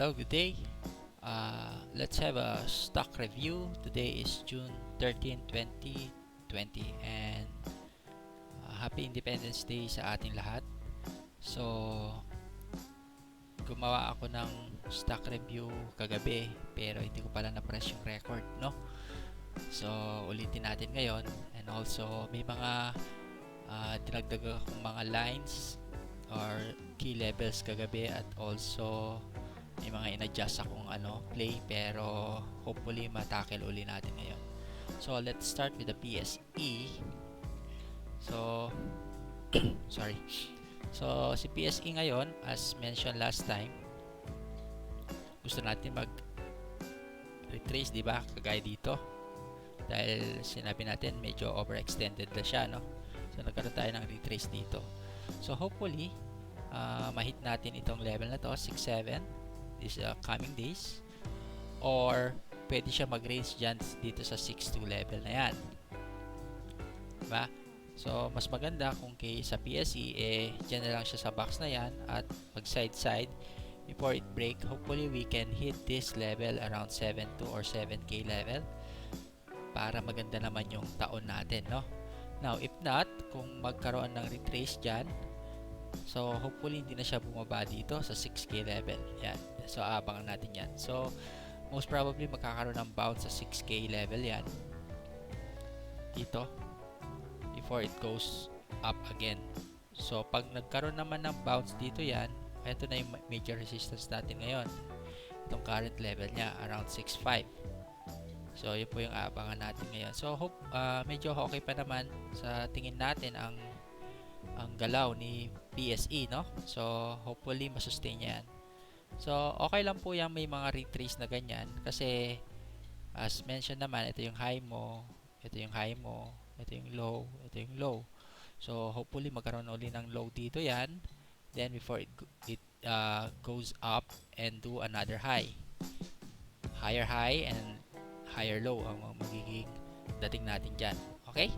Hello, good day. Let's have a stock review. Today is June 13, 2020 and Happy Independence Day sa ating lahat. So, gumawa ako ng stock review kagabi pero hindi ko pala na-press yung record, no? So, ulitin natin ngayon and also may mga dinagdag akong mga lines or key levels kagabi at also may mga in-adjust akong play pero hopefully matackle uli natin ngayon. So let's start with the PSE. So sorry. So si PSE ngayon, as mentioned last time, gusto natin mag retrace, di ba? Kagaya dito. Dahil sinabi natin medyo overextended na siya, no? So nagkaroon tayo ng retrace dito. So hopefully ma-hit natin itong level na to, 6-7 this coming days, or pwede siya mag-range dyan dito sa 6-2 level na yan, diba? So mas maganda kung sa PSE dyan na lang siya sa box na yan at pag side before it break. Hopefully we can hit this level around 7-2 or 7k level para maganda naman yung taon natin, no? Now if not, kung magkaroon ng retrace dyan, so hopefully hindi na siya bumaba dito sa 6k level. Yan. So abangan natin yan. So most probably magkakaroon ng bounce sa 6k level yan dito before it goes up again. So pag nagkaroon naman ng bounce dito yan, ito na yung major resistance natin ngayon. Itong current level niya around 6.5. So yun po yung abangan natin ngayon. So hope medyo okay pa naman sa tingin natin ang galaw ni PSE, no? So hopefully masustain yan. So okay lang po yan may mga retrace na ganyan kasi as mentioned naman, ito yung high mo, ito yung high mo, ito yung low, ito yung low. So hopefully magkaroon uli ng low dito yan, then before it goes up and do another high, higher high and higher low ang magiging dating natin dyan. Okay?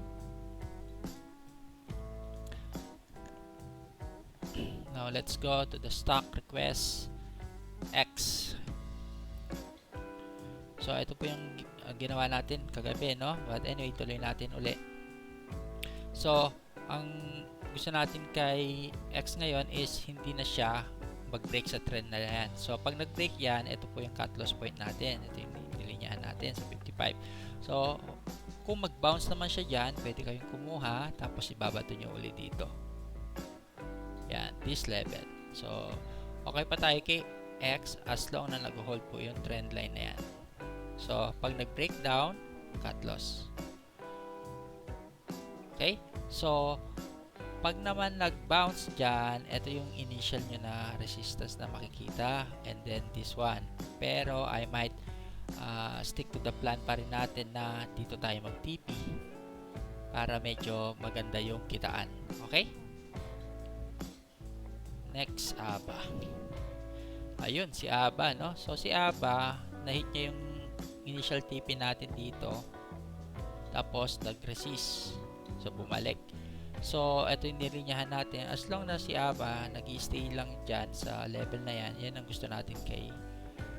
Now let's go to the stock request X. So ito po yung ginawa natin kagabi, no? But anyway, tuloy natin uli. So ang gusto natin kay X ngayon is hindi na siya mag-break sa trend na yan. So pag nag-break yan, ito po yung cut loss point natin. Ito yung nilinyahan natin sa 55. So kung mag-bounce naman siya dyan, pwede kayong kumuha tapos ibabato nyo uli dito. Yan, this level. So okay pa tayo kay X as long na nag-hold po yung trend line na yan. So pag nag-breakdown, cut loss. Okay? So pag naman nag-bounce dyan, ito yung initial nyo na resistance na makikita, and then this one. Pero I might stick to the plan pa rin natin na dito tayo mag-TP para medyo maganda yung kitaan. Okay? Next, ABA. Ayun, si ABA, no? So si ABA, na-hit niya yung initial TP natin dito, tapos nag-resist, so bumalik. So ito yung nilinyahan natin. As long na si ABA nag-stay lang dyan sa level na yan, yan ang gusto natin kay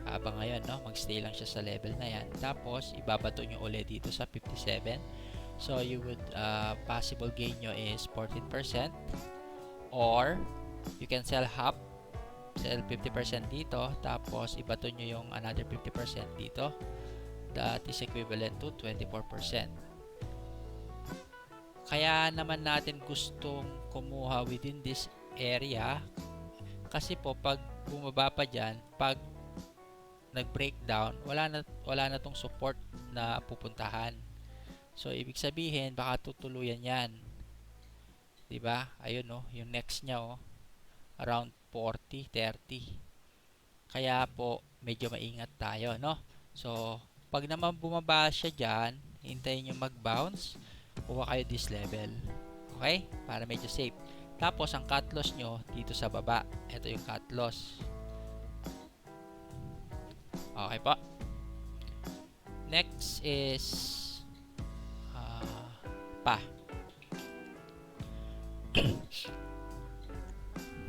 ABA ngayon, no? Mag-stay lang siya sa level na yan, tapos ibabato nyo ulit dito sa 57. So you would possible gain nyo is 14%, or you can sell half, sell 50% dito, tapos ibato nyo yung another 50% dito. That is equivalent to 24%. Kaya naman natin gustong kumuha within this area kasi po pag bumaba pa dyan, pag nag-breakdown, wala na tong support na pupuntahan. So ibig sabihin baka tutuluyan yan, diba? Ayun, no, yung next nya, oh, around 40-30. Kaya po medyo maingat tayo, no? So pag naman bumaba siya dyan, hintayin nyo mag-bounce, kuha kayo this level. Okay? Para medyo safe. Tapos ang cut loss nyo dito sa baba. Ito yung cut loss. Okay po. Next is PA.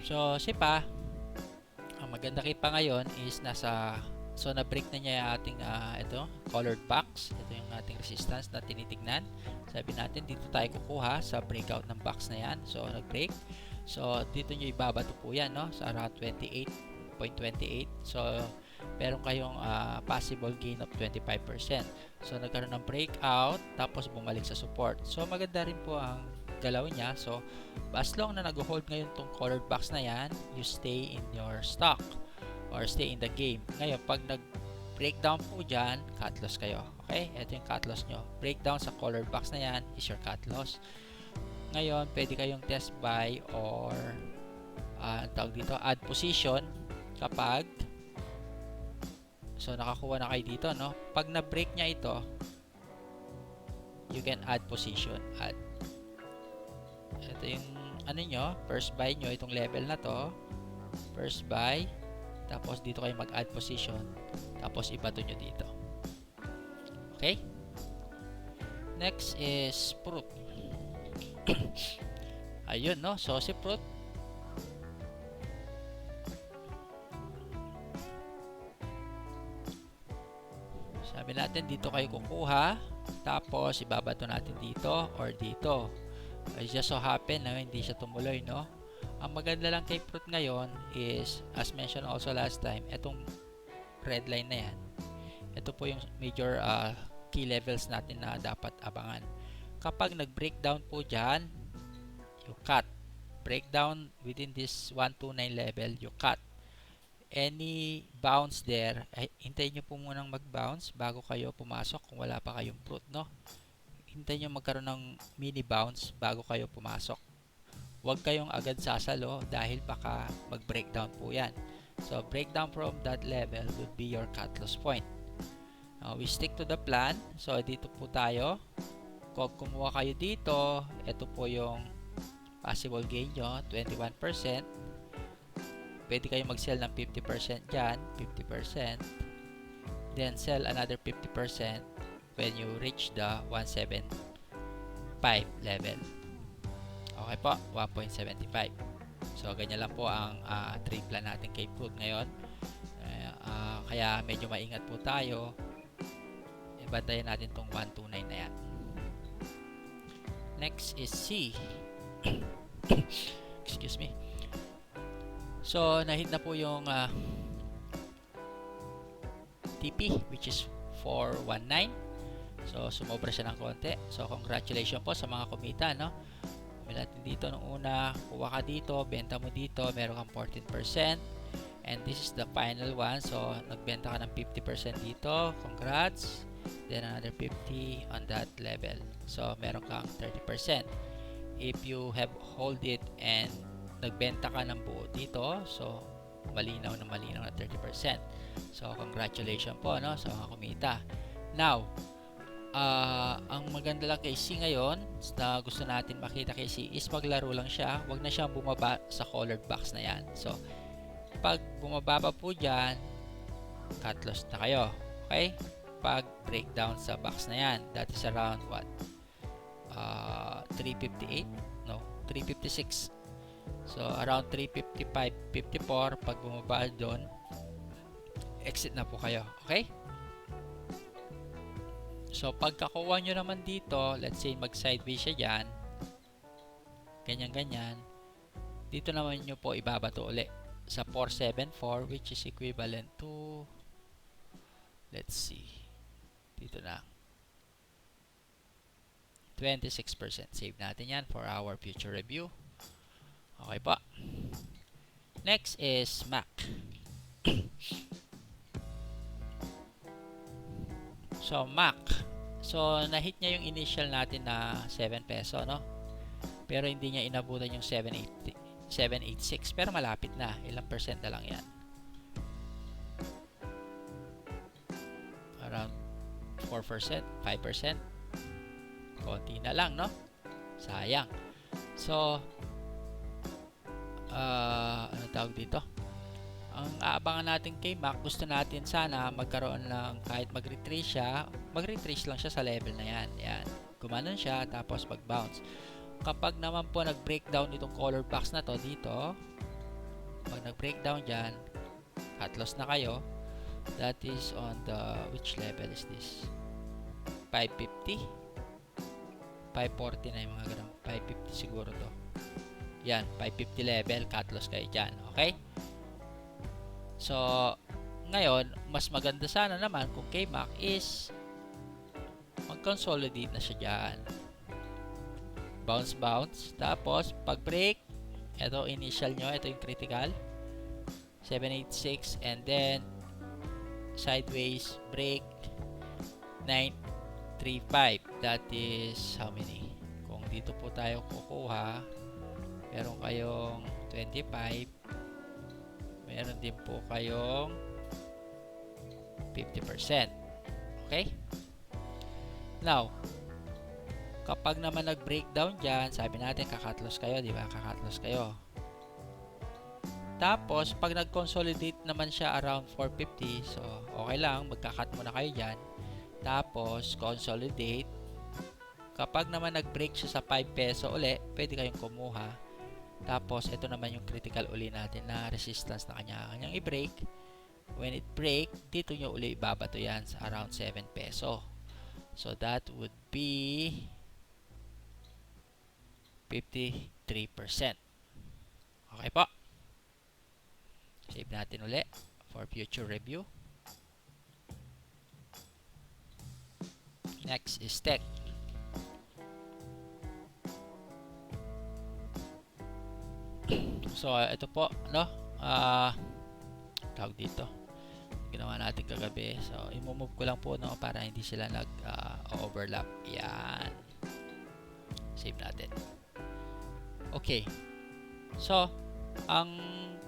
So si PA, ang maganda pa ngayon is so na-break na niya yung ating ito, colored box. Ito yung ating resistance na tinitignan. Sabi natin dito tayo kukuha sa breakout ng box na yan. So nag-break. So dito nyo ibabato po yan, no? Sa around 28.28. So meron kayong possible gain of 25%. So nagkaroon ng breakout tapos bumalik sa support. So maganda rin po ang galaw niya. So as long na nag-hold ngayon tong colored box na yan, you stay in your stock or stay in the game. Ngayon pag nag-breakdown po dyan, cut loss kayo. Okay? Ito yung cut loss nyo. Breakdown sa colored box na yan is your cut loss. Ngayon pwede kayong test buy or tawag dito, add position kapag so nakakuha na kayo dito, no? Pag na-break niya ito, you can add position. Add. Ito yung ano nyo, first buy nyo, itong level na to. First buy. Tapos dito kayo mag-add position. Tapos ibato nyo dito. Okay? Next is fruit. Ayun, no? So si fruit, sabi natin dito kayo kukuha, tapos ibabato natin dito or dito. It just so happen na hindi siya tumuloy, no? Ang maganda lang kay fruit ngayon is, as mentioned also last time, itong red line na yan, ito po yung major key levels natin na dapat abangan. Kapag nag-breakdown po dyan, you cut. Breakdown within this 129 level, you cut. Any bounce there, hintayin nyo po munang mag-bounce bago kayo pumasok kung wala pa kayong fruit, no? Hintayin nyo magkaroon ng mini bounce bago kayo pumasok. Huwag kayong agad sasalo dahil baka mag-breakdown po yan. So breakdown from that level would be your cut loss point. Now we stick to the plan. So dito po tayo. Kung kumuha kayo dito, ito po yung possible gain nyo, 21%. Pwede kayo mag-sell ng 50% dyan, 50%. Then sell another 50% when you reach the 175 level. Okay po, 1.75. So ganyan lang po ang trade plan natin kay fruit ngayon. Kaya medyo maingat po tayo. Ibantayan natin tong 129 na yan. Next is C. Excuse me. So nahit na po yung TP which is 419. So sumobra siya ng konti. So congratulations po sa mga kumita, no? Kumita natin dito nung una, kuha ka dito, benta mo dito, meron kang 14%. And this is the final one. So nagbenta ka ng 50% dito. Congrats. Then another 50 on that level. So meron kang 30%. If you have hold it and nagbenta ka ng buo dito, so malinaw na 30%. So congratulations po, no, sa mga kumita. Now ang maganda lang kay C ngayon na gusto natin makita kay C is maglaro lang siya, wag na siyang bumaba sa colored box na yan. So pag bumababa po dyan, cut loss na kayo. Okay? Pag breakdown sa box na yan, that is around what? 358? No, 356. So around 355, 54, pag bumaba doon, exit na po kayo. Okay? So pagkakuha nyo naman dito, let's say mag sideways siya dyan, ganyan-ganyan, dito naman nyo po ibabato ulit sa 474 which is equivalent to, let's see, dito na 26%. Save natin yan for our future review. Okay po. Next is MAC. So MAC, so na-hit niya yung initial natin na 7 peso, no? Pero hindi niya inabutan yung 786, pero malapit na, ilang percent na lang yan, around 4%, 5%, konti na lang, no? Sayang. So ano tawag dito, ang aabangan natin kay MAC, gusto natin sana magkaroon lang, kahit mag-retrace siya, mag-retrace lang siya sa level na yan. Yan, gumanon siya, tapos mag-bounce. Kapag naman po nag-breakdown itong color box na to dito, pag nag-breakdown dyan, cut loss na kayo. That is on the, which level is this? 550? 540 na yung mga ganun. 550 siguro to. Yan, 550 level, cut loss kayo dyan. Okay? So, ngayon, mas maganda sana naman kung KMAC is mag-consolidate na siya dyan. Bounce. Tapos, pag break, ito initial nyo, ito yung critical. 786 and then sideways break 935. That is how many? Kung dito po tayo kukuha, meron kayong 25, meron din po kayong 50%. Okay? Now, kapag naman nag-breakdown dyan, sabi natin kakatlos kayo, di ba? Kakatlos kayo. Tapos, pag nag-consolidate naman siya around 450, so okay lang, magkakat muna kayo dyan. Tapos, consolidate. Kapag naman nag-break siya sa 5 peso uli, pwede kayong kumuha. Tapos, ito naman yung critical uli natin na resistance na kanyang i-break. When it break, dito nyo uli ibabato yan sa around 7 peso. So, that would be 53%. Okay po. Save natin uli for future review. Next is tech. So, ito po, no? Tawag dito. Ginawa natin kagabi. So, i-move ko lang po, no? Para hindi sila nag-overlap. Yan. Save natin. Okay. So,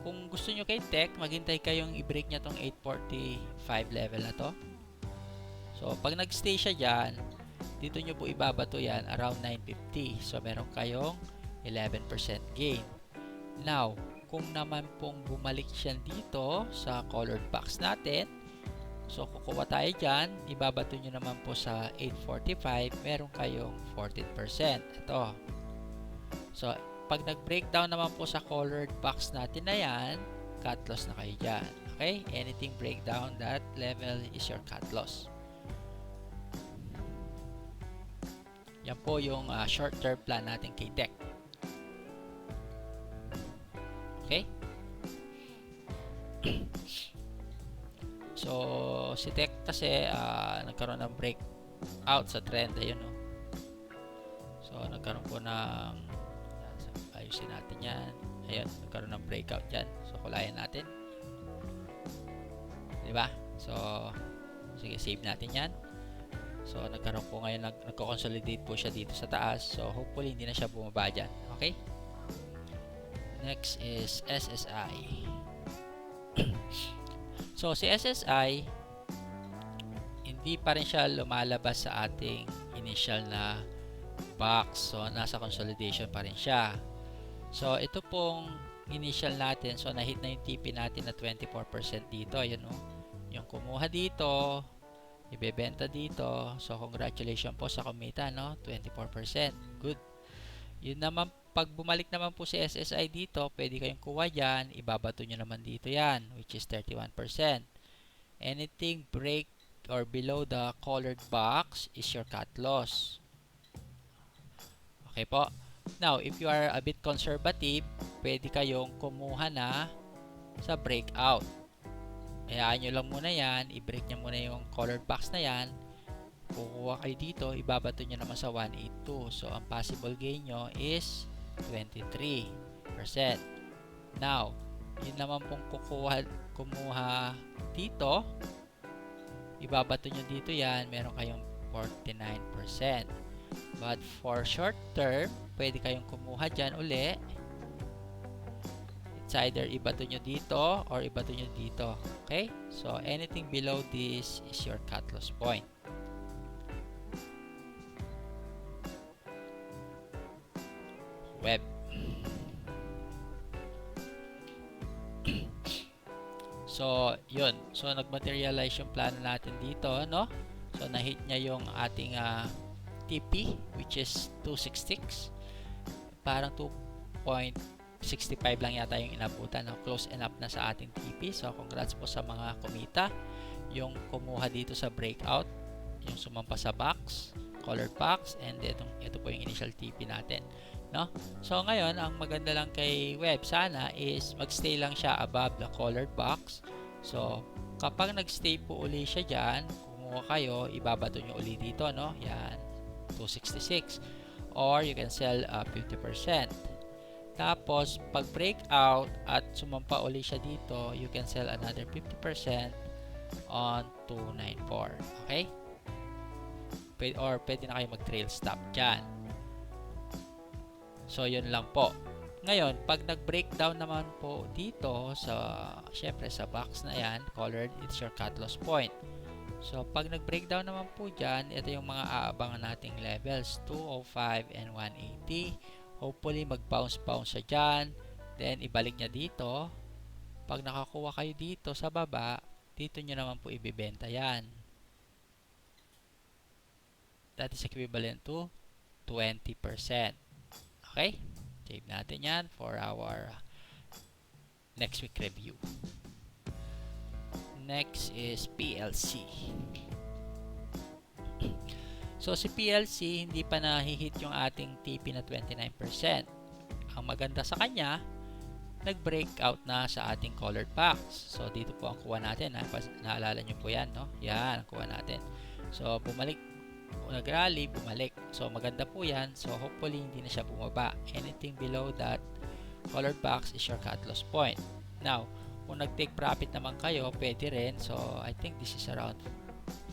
kung gusto nyo kay tech, maghintay kayong i-break niya tong 845 level na to. So, pag nag-stay siya dyan, dito nyo po ibabato yan around 950. So, meron kayong 11% gain. Now, kung naman pong bumalik siya dito sa colored box natin, so kukuha tayo dyan, ibabato nyo naman po sa 845, meron kayong 14%. Ito. So, pag nag-breakdown naman po sa colored box natin na yan, cut loss na kayo dyan. Okay? Anything breakdown, that level is your cut loss. Yan po yung short-term plan natin kay tech. Okay? So, si tech kasi nagkaroon ng breakout sa trend. Ayun, no? So, nagkaroon po ng ayusin natin yan. Ayun, nagkaroon ng breakout yan. So, kulayan natin. Diba? So, sige, save natin yan. So, nagkaroon po ngayon, nagko-consolidate po siya dito sa taas. So, hopefully, hindi na siya bumaba dyan. Okay? Next is SSI. So, si SSI, hindi pa rin siya lumalabas sa ating initial na box. So, nasa consolidation pa rin siya. So, ito pong initial natin. So, na-hit na yung TP natin na 24% dito. Ayun, no? Yung kumuha dito, ibebenta dito. So, congratulations po sa kumita, no? 24%. Good. Yun naman, pag bumalik naman po si SSI dito, pwede kayong kuha dyan. Ibabato nyo naman dito yan, which is 31%. Anything break or below the colored box is your cut loss. Okay po. Now, if you are a bit conservative, pwede kayong kumuha na sa breakout. Hayaan nyo lang muna yan. I-break nyo muna yung colored box na yan. Kukuha kayo dito. Ibabato nyo naman sa 182. So, ang possible gain nyo is 23%. Now, yun naman pong kumuha dito. Ibabato nyo dito yan. Meron kayong 49%. But for short term, pwede kayong kumuha dyan uli. It's either ibato nyo dito or ibato nyo dito. Okay? So, anything below this is your cut loss point. Web. So, yun. So, nag-materialize yung plano natin dito, no? So, na-hit niya yung ating TP, which is 266. Parang 2.2 65 lang yata yung inabutan, no? Close enough na sa ating TP. So congrats po sa mga kumita, yung kumuha dito sa breakout, yung sumampa sa box, colored box, and ito po yung initial TP natin, no? So ngayon, ang maganda lang kay web sana is magstay lang siya above the colored box. So kapag nagstay po uli siya dyan, kumuha kayo, ibabato nyo uli dito, no? Yan, 266, or you can sell 50%. Tapos pag breakout at sumampa uli siya dito, you can sell another 50% on 294. Okay? Pwede na kayo mag trail stop dyan. So yun lang po. Ngayon, pag nag-breakdown naman po dito syempre sa box na yan, colored, it's your cut loss point. So pag nag-breakdown naman po dyan, ito yung mga aabangan nating levels, 205 and 180. Hopefully mag-bounce siya dyan, then ibalik niya dito. Pag nakakuha kayo dito sa baba, dito nyo naman po ibibenta yan. That is equivalent to 20%. Okay? Save natin yan for our next week review. Next is PLC. So si PLC hindi pa nahihit yung ating TP na 29%. Ang maganda sa kanya, nag-breakout na sa ating colored box. So dito po ang kuha natin, naalala nyo po yan, no? Yan ang kuha natin. So bumalik, nag-rally, bumalik. So maganda po yan. So hopefully hindi na siya bumaba. Anything below that colored box is your cut loss point. Now, kung nag-take profit naman kayo, pwede rin. So I think this is around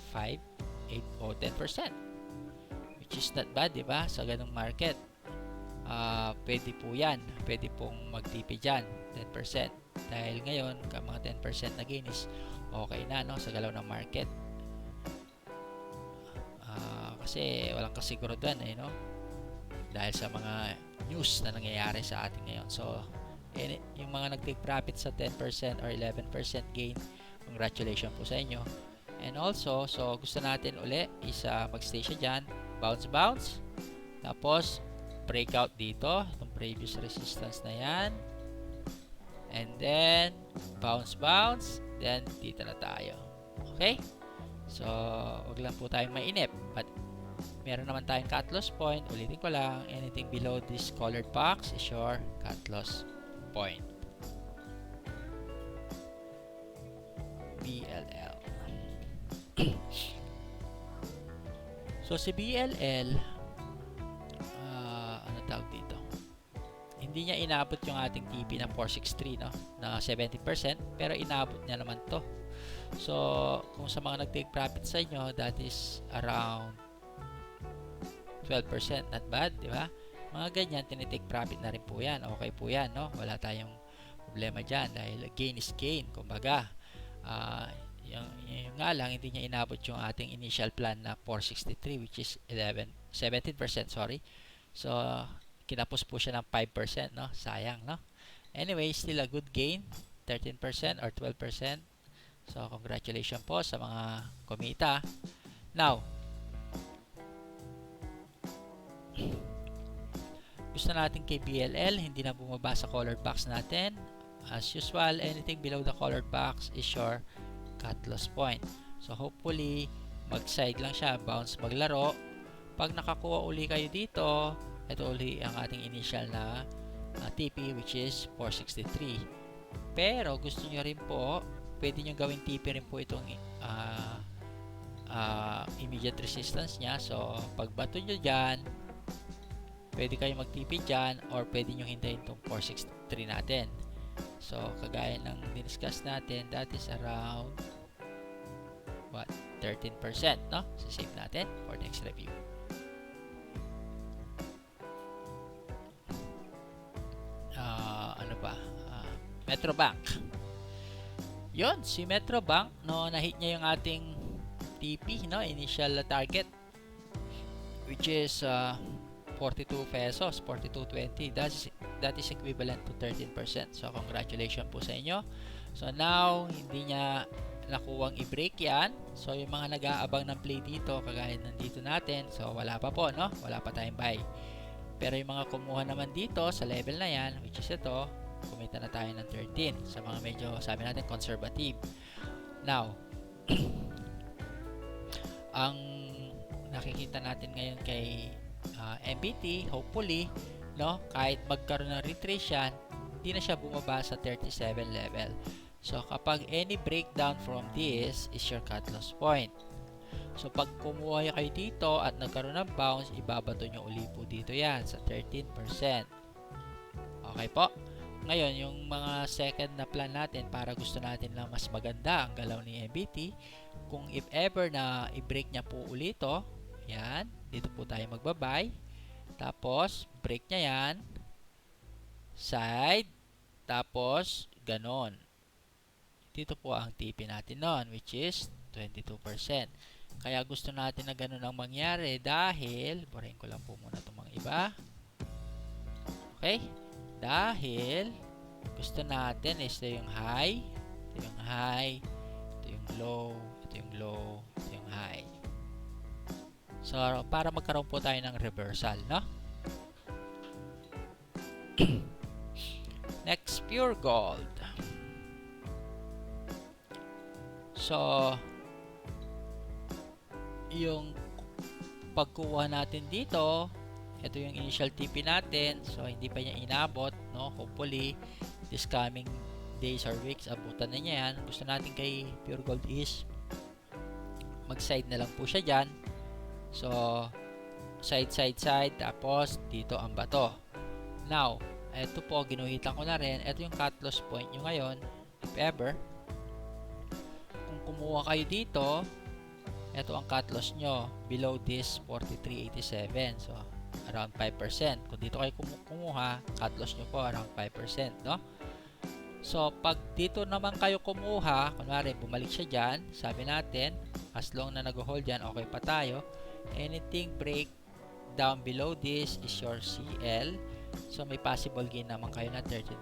5, 8 or 10%. Which is not bad, diba? Sa ganung market, pwede po yan. Pwede pong mag-TP dyan, 10%. Dahil ngayon, mga 10% na gain is okay na, no? Sa galaw ng market. Kasi walang kasiguraduhan, no? Dahil sa mga news na nangyayari sa atin ngayon. So, yung mga nag-take profit sa 10% or 11% gain, congratulations po sa inyo. And also, so gusto natin uli is mag-stay siya dyan, bounce, tapos breakout dito, itong previous resistance na yan, and then bounce, then dito na tayo. Okay? So, wag lang po tayong mainip, but meron naman tayong cut loss point. Ulitin ko lang, anything below this colored box is your cut loss point. BLL. So si BLL, ano tawag dito, hindi niya inabot yung ating TP na 463, no, na 70%, pero inabot niya naman to. So kung sa mga nag-take profit sa inyo, that is around 12%, not bad, di ba? Mga ganyan, tinitake profit na rin po yan. Okay po yan, no? Wala tayong problema dyan dahil gain is gain, kumbaga. Yung nga lang, hindi niya inabot yung ating initial plan na 463, which is 17%, sorry. So kinapos po siya ng 5%, no? Sayang, no? Anyway, still a good gain, 13% or 12%. So congratulations po sa mga kumita. Now, gusto natin kay BLL, hindi na bumaba sa colored box natin. As usual, anything below the colored box is your cut loss point. So hopefully, mag-side lang siya, bounce, maglaro. Pag nakakuha uli kayo dito, ito uli ang ating initial na TP, which is 463. Pero gusto nyo rin po, pwede nyo gawin TP rin po itong immediate resistance nya. So pag bato nyo dyan, pwede kayo mag-TP dyan, or pwede nyo hintayin itong 463 natin. So kagaya ng diniscuss natin, that is around 13%, no? So save natin for next review. Ano ba? Metrobank. Yun, si Metrobank, no, nahit niya yung ating TP, no, initial target, which is 42 pesos, 42.20. That is equivalent to 13%. So congratulations po sa inyo. So now, hindi niya nakuwang i-break yan. So yung mga nag-aabang ng play dito, kagaya nandito natin, so wala pa po, no? Wala pa tayong buy. Pero yung mga kumuha naman dito sa level na yan, which is ito, kumita na tayo ng 13 sa mga medyo, sabi natin, conservative. Now, ang nakikita natin ngayon kay MBT, hopefully, no, kahit magkaroon ng retrace yan, hindi na siya bumaba sa 37 level. So, kapag any breakdown from this is your cut loss point. So, pag kumuha kayo dito at nagkaroon ng bounce, ibabato nyo uli po dito yan sa 13%. Okay po? Ngayon, yung mga second na plan natin para gusto natin lang mas maganda ang galaw ni MBT, kung if ever na i-break niya po ulit ito, yan, dito po tayo magbabay. Tapos, break niya yan. Side. Tapos, ganon. Dito po ang TP natin noon, which is 22%. Kaya gusto natin na ganon ang mangyari dahil, burahin ko lang po muna itong mga iba. Okay? Dahil, gusto natin is ito yung high, ito yung high, ito yung low, ito yung low, ito yung high. So, para magkaroon po tayo ng reversal, no? Next, pure gold. So, yung pagkuha natin dito, ito yung initial TP natin. So, hindi pa niya inabot, no? Hopefully, this coming days or weeks, abutan na niya yan. Gusto natin kay pure gold is mag-side na lang po siya dyan. So, side, side, side. Tapos, dito ang bato. Now, ito po, ginuhitan ko na rin. Ito yung cut loss point nyo ngayon. If ever, kung kumuha kayo dito, ito ang cut loss nyo. Below this, 43.87. So, around 5%. Kung dito kayo kumuha, cut loss nyo po around 5%, no? So, pag dito naman kayo kumuha, kunwari, bumalik siya dyan, sabi natin, as long na nag-hold dyan, okay pa tayo. Anything break down below this is your CL. So, may possible gain naman kayo na 13%,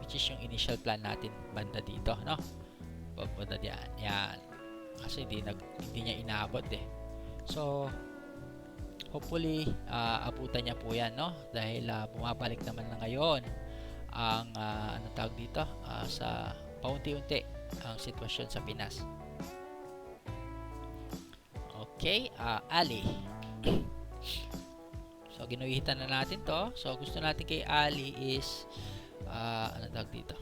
which is yung initial plan natin banda dito, no? Papunta diyan. Yan. Kasi hindi niya inabot eh. So, hopefully, abutan niya po yan, no? Dahil bumabalik naman na ngayon ang, ano tawag dito, sa paunti-unti ang sitwasyon sa Pinas. Okay, Ali. So, ginuhitan na natin to. So, gusto natin kay Ali is, ano tawag dito?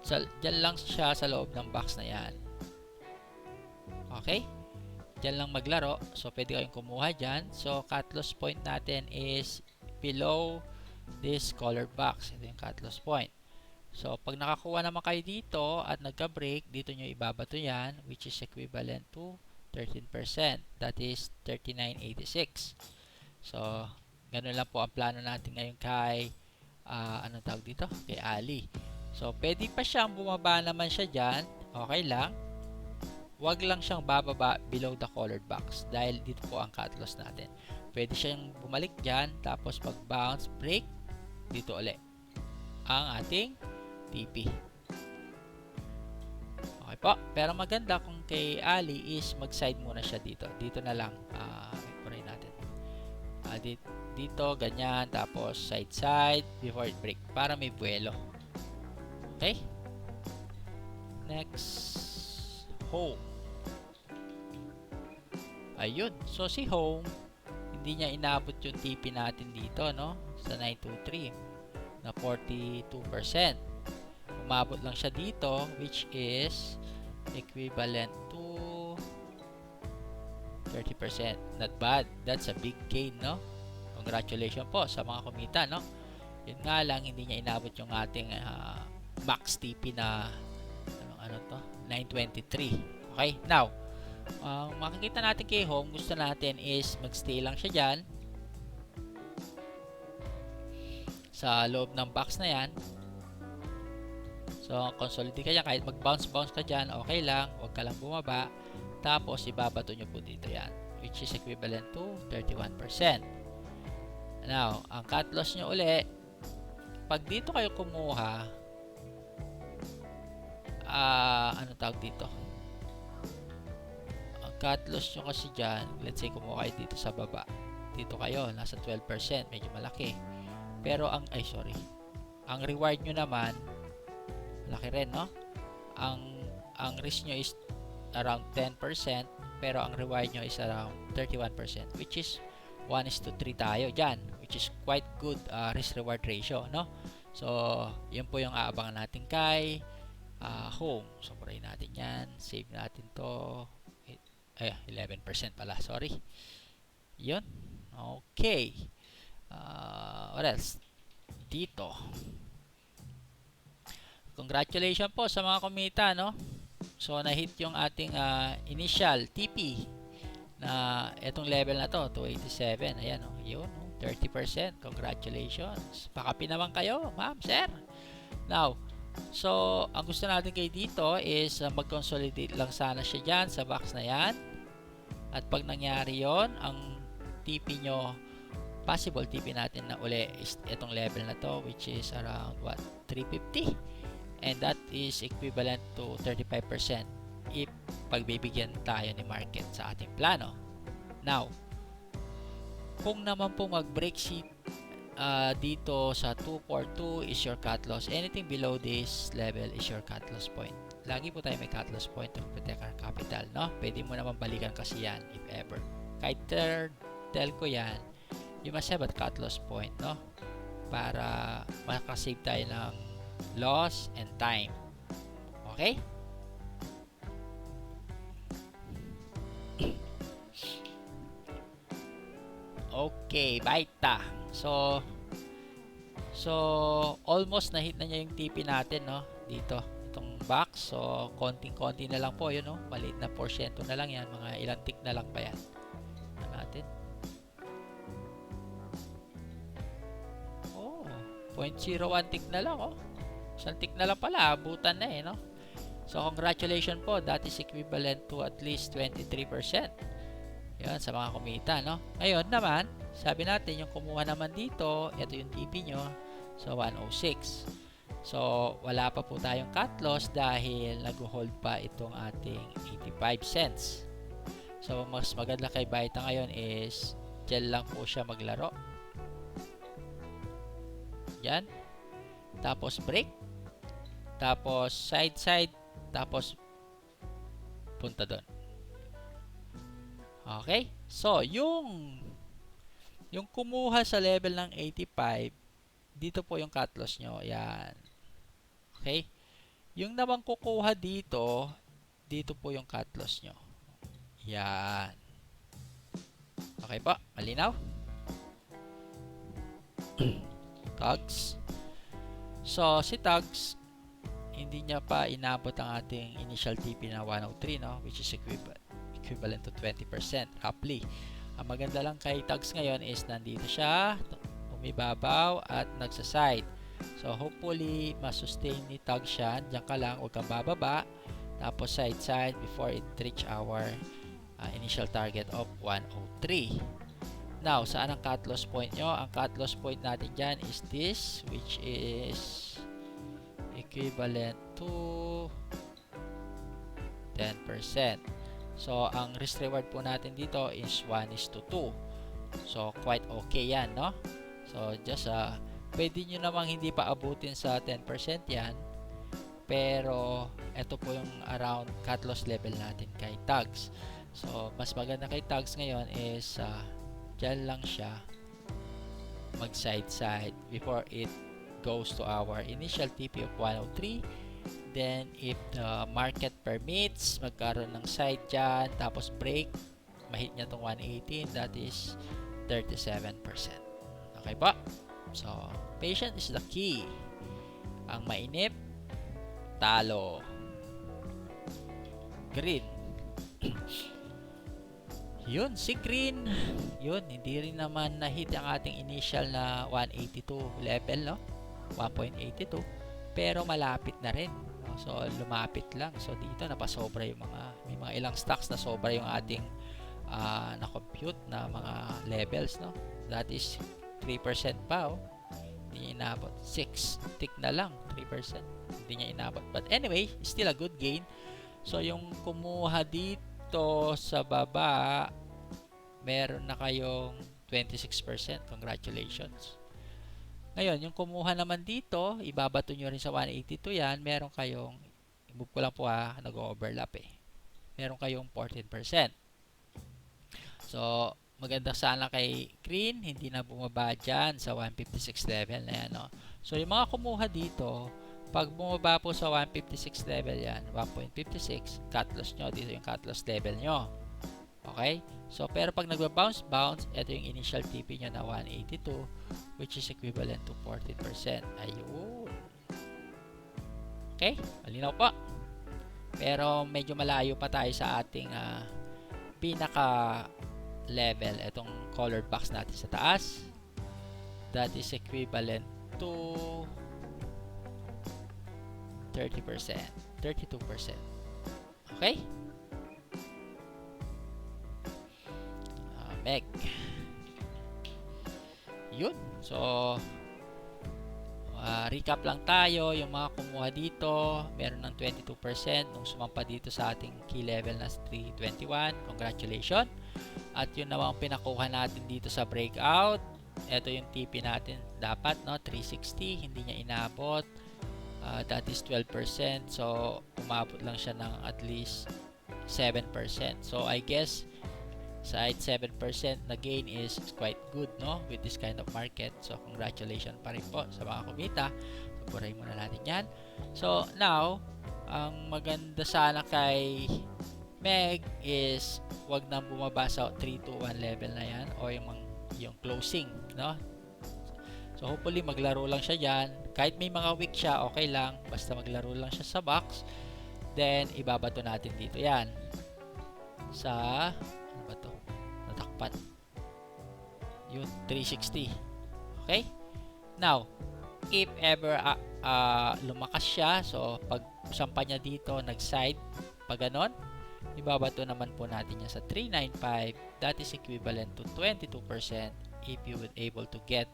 So, dyan lang siya sa loob ng box na yan. Okay? Dyan lang maglaro. So, pwede kayong kumuha dyan. So, cut loss point natin is below this colored box. Ito yung cut loss point. So, pag nakakuha naman kayo dito at nagka-break, dito nyo ibabato yan, which is equivalent to 13%. That is 39.86. So, ganun lang po ang plano natin ngayon kay, anong tawag dito? Kay Ali. So, pwede pa siyang bumaba naman siya dyan. Okay lang. Huwag lang siyang bababa below the colored box dahil dito po ang cut loss natin. Pwede siyang bumalik dyan, tapos pag bounce, break, dito ulit ang ating TP. Okay po. Pero maganda kung kay Ali is mag-side muna siya dito. Dito na lang. Pray natin. Dito, ganyan. Tapos side-side before it break. Para may buwelo. Okay? Next. Home. Ayun. So, si Home, hindi niya inabot yung TP natin dito, no? Sa 923 na 42%. Umabot lang siya dito, which is equivalent to 30%. Not bad. That's a big gain, no? Congratulations po sa mga kumita, no? Yun nga lang, hindi niya inabot yung ating max TP na ano to? 923. Okay? Now, makikita natin kay Home, gusto natin is magstay lang siya dyan sa loob ng box na yan. So, consolidate ka dyan. Kahit mag-bounce ka dyan, okay lang. Huwag ka lang bumaba. Tapos, ibabato nyo po dito yan, which is equivalent to 31%. Now, ang cut loss nyo uli, pag dito kayo kumuha, ano tawag dito? Ang cut loss nyo kasi dyan, let's say kumuha kayo dito sa baba. dito kayo, nasa 12%, medyo malaki. Pero ang reward nyo naman malaki rin, no? Ang risk nyo is around 10%, pero ang reward nyo is around 31%, which is 1:3 tayo dyan, which is quite good risk reward ratio, no? So yun po yung aabangan natin kay home. So pray natin yan, save natin to. 11% pala, sorry. Yun, okay. What else? Dito, congratulations po sa mga kumita, no? So na-hit yung ating initial TP na etong level na to, 287. Ayan, oh, yun, 30%. Congratulations. Pakapi naman kayo, ma'am, sir. Now, so ang gusto natin kay dito is mag-consolidate lang sana siya dyan sa box na yan. At pag nangyari yon, ang TP nyo, possible TP natin na uli is itong level na to, which is around what, 350, and that is equivalent to 35% if pagbibigyan tayo ni market sa ating plano. Now, kung naman po mag-break sheet dito sa 242 is your cut loss. Anything below this level is your cut loss point. Lagi po tayo may cut loss point to protect our capital, no? Pwede mo naman balikan kasi yan if ever. Kahit telco yan, you must have a cut loss point, no? Para makasave tayo ng loss and time. Okay? Okay, baita. So almost na-hit na niya yung TP natin, no? Dito, itong box. So konting-konti na lang po yun, no? Maliit na porsyento na lang yan. Mga ilang tick na lang pa yan. Ano natin? Oh, 0.01 tick na lang, oh. Isang tick na lang pala, abutan na no? So congratulations po, that is equivalent to at least 23%. Yan, sa mga kumita, no? Ngayon naman, sabi natin yung kumuha naman dito, ito yung TP nyo, so 106. So wala pa po tayong cut loss dahil nag-hold pa itong ating 85 cents. So mas maganda kay Baita ngayon is dyan lang po siya maglaro. Yan. Tapos break. Tapos side, tapos punta doon. Okay? So, yung kumuha sa level ng 85, dito po yung cut loss nyo. Yan. Okay? Yung naman kukuha dito, dito po yung cut loss nyo. Yan. Okay po? Malinaw? Tags. So, si Tags, hindi niya pa inabot ang ating initial TP na 103, no? Which is equivalent to 20% roughly. Ang maganda lang kay Tags ngayon is nandito siya, umibabaw at nagsaside. So hopefully masustain ni Tags siya. Diyan ka lang, huwag kang bababa. Tapos side before it reach our initial target of 103. Now, saan ang cut loss point nyo? Ang cut loss point natin dyan is this, which is equivalent to 10%. So, ang risk reward po natin dito is 1:2. So, quite okay yan, no? So, just pwede nyo namang hindi pa abutin sa 10% yan. Pero, ito po yung around cut loss level natin kay Tags. So, mas maganda kay Tags ngayon is dyan lang siya mag side before it goes to our initial TP of 103. Then if the market permits, magkaroon ng side dyan, tapos break, mahit niya itong 118, that is 37%. Okay ba? So patience is the key. Ang mainip, talo. Green. Yun, si green, yun, hindi rin naman na-hit ang ating initial na 182 level, no? 1.82, pero malapit na rin, no? So lumapit lang. So dito napasobra yung may mga ilang stocks na sobra yung ating na-compute na mga levels, no? That is 3% pa, oh. Hindi niya inabot. 6 tick na lang, 3%. Hindi niya inabot. But anyway, still a good gain. So yung kumuha dito sa baba, meron na kayong 26%. Congratulations. Ngayon, yung kumuha naman dito, ibabato nyo rin sa 182 yan, meron kayong, i-move ko lang po nag-overlap meron kayong 14%. So, maganda sana kay Green, hindi na bumaba dyan sa 156 level na yan, no? So, yung mga kumuha dito, pag bumaba po sa 156 level yan, 1.56, cut loss nyo, dito yung cut loss level nyo. Okay? So, pero pag nagba-bounce, ito yung initial TP nyo na 182, which is equivalent to 14%. Ayun. Okay? Malinaw po. Pero medyo malayo pa tayo sa ating pinaka level, itong colored box natin sa taas. That is equivalent to 30%, 32%. Okay? Meg. Yun. So, recap lang tayo. Yung mga kumuha dito, meron ng 22% nung sumampa dito sa ating key level na 321. Congratulations. At yun naman pinakuha natin dito sa breakout. Ito yung TP natin dapat, no? 360. Hindi niya inabot. That is 12%. So, umabot lang siya ng at least 7%. So, I guess side 7% na gain is quite good, no, with this kind of market. So congratulations pa rin po sa mga kumita. So burahin muna natin yan. So now, ang maganda sana kay Meg is wag nang bumaba sa 321 level na yan o yung closing, no. So hopefully maglaro lang siya dyan. Kahit may mga weak siya, okay lang, basta maglaro lang siya sa box. Then ibabato natin dito yan sa ano ba to, natakpan yun, 360. Okay, now if ever lumakas siya, so pag sampa niya dito nag side pag ganon, ibabato naman po natin yan sa 395. That is equivalent to 22% if you would able to get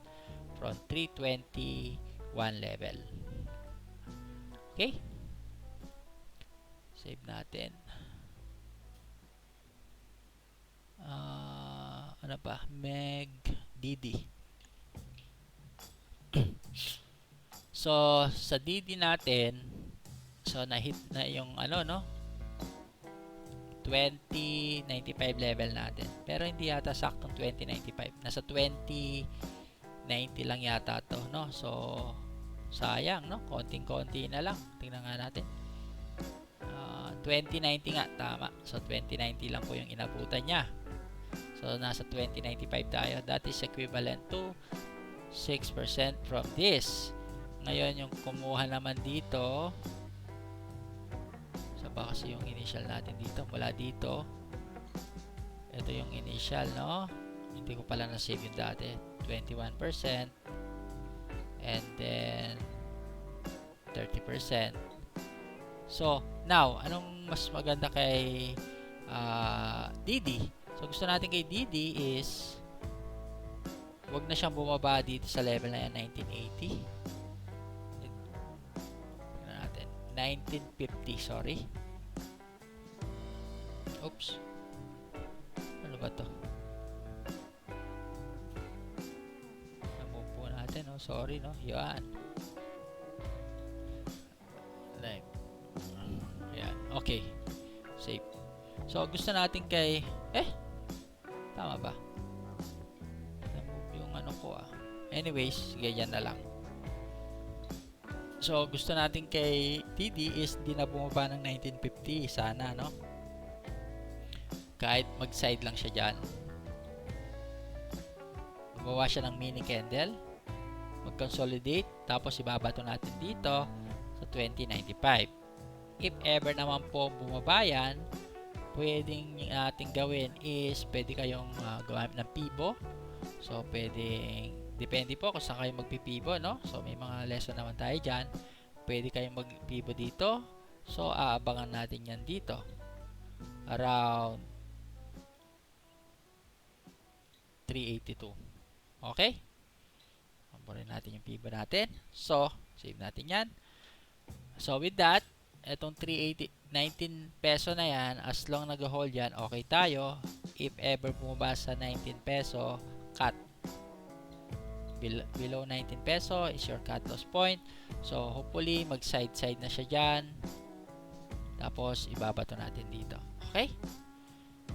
from 321 level. Okay, save natin. Ano ba? Meg DD. So, sa DD natin, so na-hit na yung ano, no? 2095 level natin. Pero hindi yata saktong 2095. Nasa 2090 lang yata to, no? So, sayang, no? Konting-konti na lang. Tingnan nga natin. 2090 nga, tama. So, 2090 lang po yung inabutan niya. So, nasa 2095 tayo. That is equivalent to 6% from this. Ngayon, yung kumuha naman dito, saba kasi yung initial natin dito. Mula dito. Ito yung initial, no? Hindi ko pala na-save yung dati. 21%. And then, 30%. So, now, anong mas maganda kay DD? So, gusto natin kay DD is wag na siyang bumaba dito sa level na yan, 1980. Tignan natin. 1950, sorry. Oops. Ano ba to? Namove po natin, no? Sorry, no? Yan. Like, yan. Okay. Save. So, gusto natin kay tama ba? Yung ano ko Anyways, ganyan na lang. So, gusto natin kay TD is di na bumaba ng 1950. Sana, no? Kahit mag-side lang siya dyan. Gumawa siya ng mini candle. Mag-consolidate. Tapos, ibabato natin dito sa 2095. If ever naman po bumaba yan, pwedeng ating gawin is pwede kayong gumamit ng Pibo. So pwedeng depende po kung saan kayo magpipibo, no? So may mga lesson naman tayo dyan. Pwede kayong magpibo dito. So aabangan natin yan dito around 382. Okay, paborin natin yung Pibo natin. So save natin yan. So with that, etong 19 peso na yan, as long nag-hold yan, okay tayo. If ever bumaba sa 19 peso, cut. Below 19 peso is your cut loss point. So hopefully mag side na siya dyan. Tapos ibabato natin dito. Okay?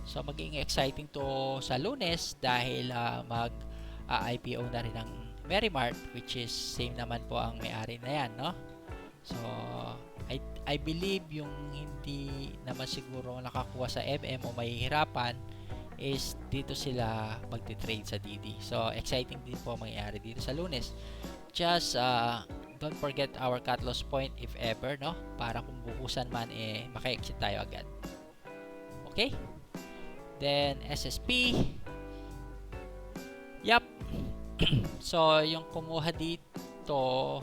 So maging exciting to sa Lunes dahil mag IPO na rin ng Merrimart, which is same naman po ang may-ari na yan, no? So I believe yung hindi naman siguro nakakuha sa MM o mahihirapan is dito sila magti-trade sa DD. So exciting din po mangyayari dito sa Lunes. Just don't forget our cut loss point if ever, no? Para kung bukusan man maka-exit tayo agad. Okay? Then SSP. Yup. So yung kumuha dito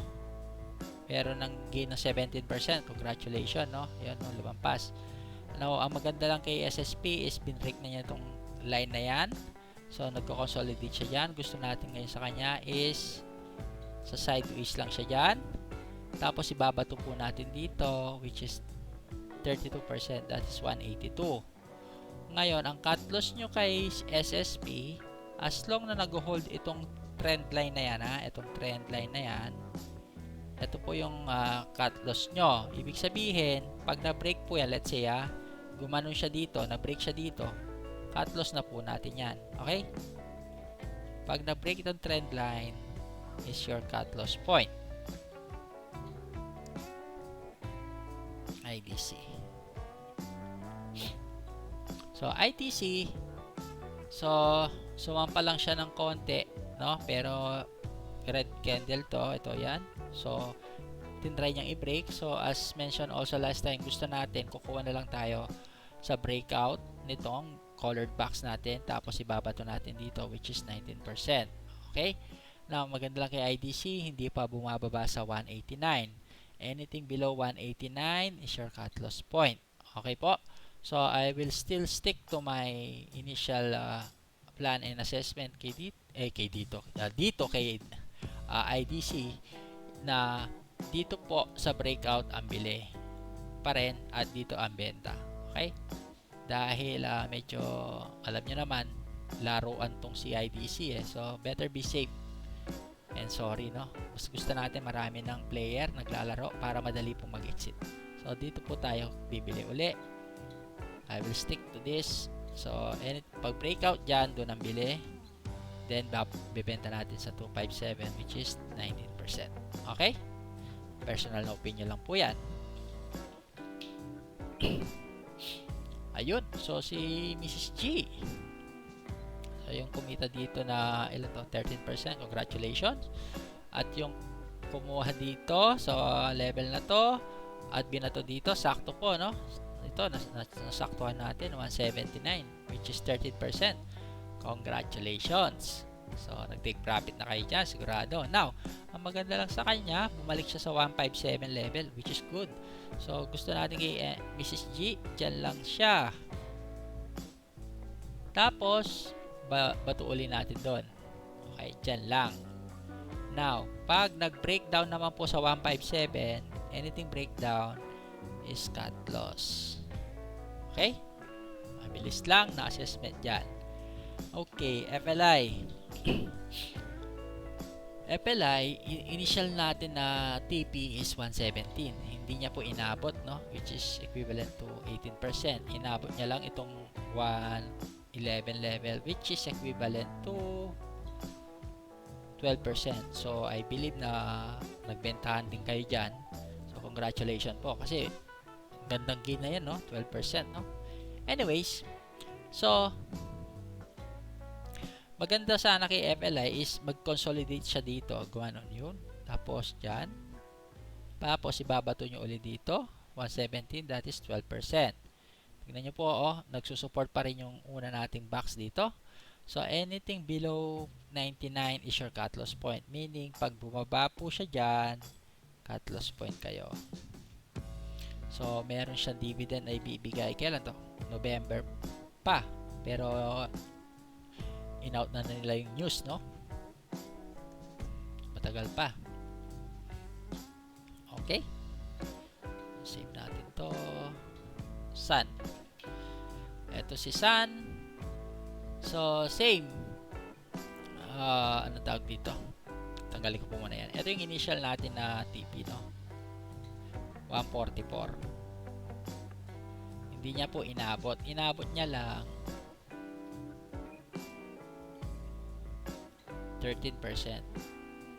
meron ng gain ng 17%. Congratulations, no? Yan, no, lumampas. Now, ang maganda lang kay SSP is binrake na niya itong line na yan. So, nagko-consolidate siya dyan. Gusto natin ngayon sa kanya is sa sideways lang siya dyan. Tapos, ibabato po natin dito, which is 32%. That is 182. Ngayon, ang cut loss nyo kay SSP, as long na nag-hold itong trend line na yan, itong trend line na yan, ito po yung cut loss nyo. Ibig sabihin, pag na-break po yan, let's say gumanon siya dito, na-break siya dito, cut loss na po natin yan. Okay? Pag na-break itong trend line, is your cut loss point. IDC. So, ITC, so, sumampa lang siya ng konti, no? Pero, red candle to, ito yan. So, tinry niyang i-break. So, as mentioned also last time, gusto natin, kukuha na lang tayo sa breakout nitong colored box natin. Tapos, ibabato natin dito, which is 19%. Okay? Now, maganda lang kay IDC, hindi pa bumababa sa 189. Anything below 189 is your cut loss point. Okay po? So, I will still stick to my initial plan and assessment kay dito kay IDC na dito po sa breakout ang bili pa rin at dito ang benta. Okay? Dahil medyo alam nyo naman laruan tong si IDC so better be safe and sorry, no? Mas gusto natin marami ng player naglalaro para madali pong mag-exit. So dito po tayo bibili uli. I will stick to this. So pag breakout dyan, doon ang bili. Then bibenta natin sa 257 which is 19%. Okay? Personal na opinion lang po yan. Ayun. So si Mrs. G. So yung kumita dito na ilan to? 13%. Congratulations. At yung kumuha dito sa level na to at binato dito, sakto po, no? Ito, nasaktuhan natin 179 which is 13%. Congratulations! So, nag-take profit na kayo dyan, sigurado. Now, ang maganda lang sa kanya, bumalik siya sa 157 level, which is good. So, gusto natin kay Mrs. G, dyan lang siya. Tapos, bato uli natin doon. Okay, dyan lang. Now, pag nag-breakdown naman po sa 157, anything breakdown is cut loss. Okay? Mabilis lang na assessment dyan. Okay, FLI. FLI, initial natin na TP is 117. Hindi niya po inabot, no? Which is equivalent to 18%. Inabot niya lang itong 111 level, which is equivalent to 12%. So, I believe na nagbentahan din kayo dyan. So, congratulations po. Kasi, gandang gain na yan, no? 12%, no? Anyways, so, maganda sana kay FLI is mag-consolidate siya dito. Gawin yun. Tapos, dyan. Tapos, ibabato nyo ulit dito. 117, that is 12%. Tignan nyo po, nagsusupport pa rin yung una nating box dito. So, anything below 99 is your cut loss point. Meaning, pag bumaba po siya dyan, cut loss point kayo. So, meron siyang dividend na ibibigay. Kailan to? November pa. Pero, in-out na nila yung news, no? Matagal pa. Okay? Save natin to. Sun. Ito si Sun. So, same. ano tawag dito, tanggalin ko po muna yan. Ito yung initial natin na TP, no? 144. Hindi niya po inabot niya lang 13%.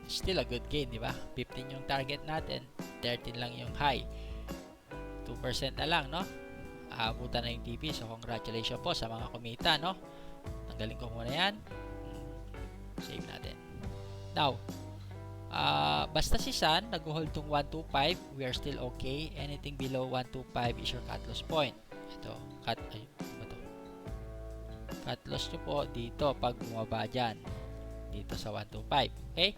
Still a good gain, di ba? 15 yung target natin, 13 lang yung high, 2% na lang, no? Aabutan na yung TP. So congratulations po sa mga kumita, no? Tanggalin ko muna yan, save natin. Now basta si Sun nag-hold tong 125, we are still okay. Anything below 125 is your cut loss point. Ito, cut loss nyo po dito pag bumaba dyan dito sa 125. Okay,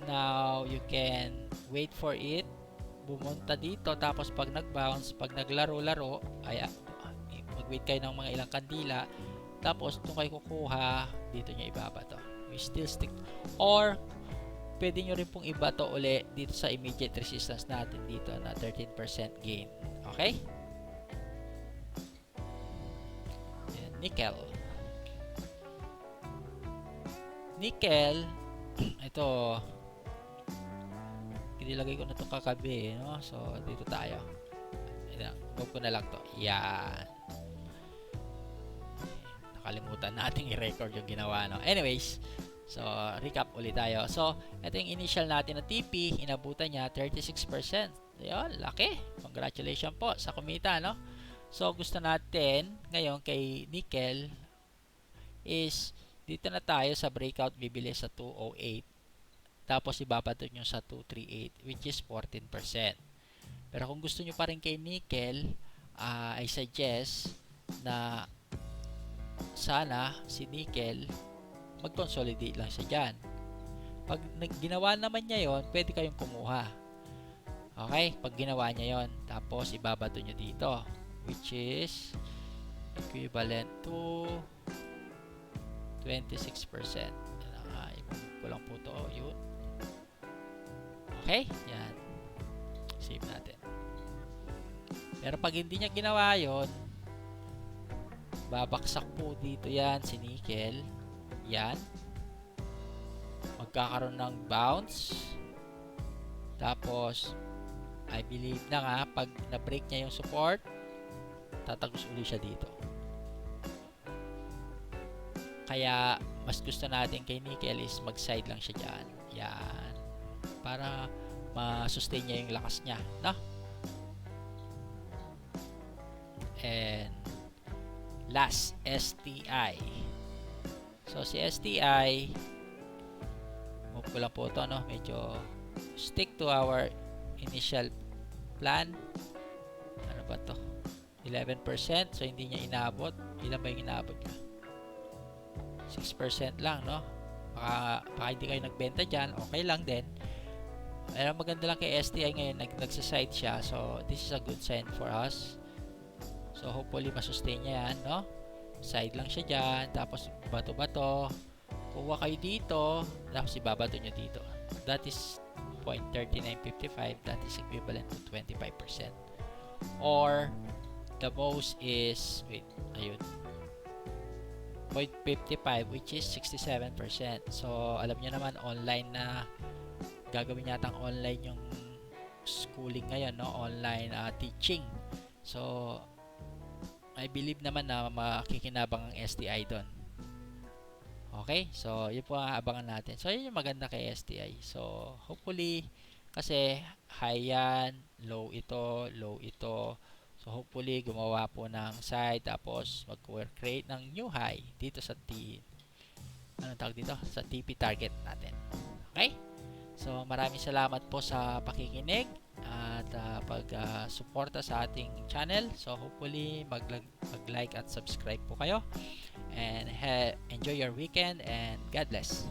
now you can wait for it bumunta dito, tapos pag nag-bounce, pag naglaro-laro, ay mag-wait kayo ng mga ilang kandila, tapos kung kayo kukuha dito nyo ibaba to. We still stick, or pwede nyo rin pong iba to uli dito sa immediate resistance natin dito na 13% gain. Okay? Ayan, nickel, ito nilagay ko na itong kakabi, no? So dito tayo, move ko na lang to. Yan, nakalimutan natin i-record yung ginawa, no? Anyways, so recap ulit tayo. So ito yung initial natin na TP, inabutan niya 36%. Ayun, laki. Congratulations po sa kumita, no? So gusto natin ngayon kay nickel is dito na tayo sa breakout, bibili sa 208, tapos ibabato nyo sa 238, which is 14%. Pero kung gusto nyo pa rin kay nickel, I suggest na sana si nickel mag-consolidate lang siya dyan. Pag ginawa naman niya yon, pwede kayong kumuha. Okay? Pag ginawa niya yon, tapos ibabato nyo dito, which is equivalent to 26%. I-move ko lang po ito. Yun. Okay? Yan. Save natin. Pero pag hindi niya ginawa yon, babaksak po dito yan si nickel. Yan. Magkakaroon ng bounce. Tapos, I believe na nga, pag na-break niya yung support, tatagos uli siya dito. Kaya, mas gusto natin kay nickel is mag-side lang siya dyan. Yan. Para ma-sustain niya yung lakas niya, no? And last, STI. So si STI, move ko lang po ito, no? Medyo stick to our initial plan. Ano ba to? 11%. So hindi niya inabot. Ilan ba yung inabot niya? 6% lang, no? Baka hindi kayo nagbenta dyan, okay lang din. Pero maganda lang kay STI ngayon, nagsaside siya. So this is a good sign for us. So hopefully masustain niya yan, no? Side lang siya dyan, tapos bato-bato, kuha kayo dito, tapos ibabato nyo dito. That is 0.3955. That is equivalent to 25%. Or the most is, wait, ayun, 0.55, which is 67%. So alam nyo naman, online na, gagawin yatang online yung schooling ngayon, no? Online teaching. So I believe naman na makikinabang ang STI doon. Okay? So yun po ang abangan natin. So yun yung maganda kay STI. So hopefully, kasi high yan, low ito, low ito. So hopefully gumawa po ng side, tapos mag-create ng new high dito sa anong tawag dito? Sa TP target natin. Okay? So maraming salamat po sa pakikinig at pag-suporta sa ating channel. So hopefully mag-like at subscribe po kayo, and enjoy your weekend, and God bless.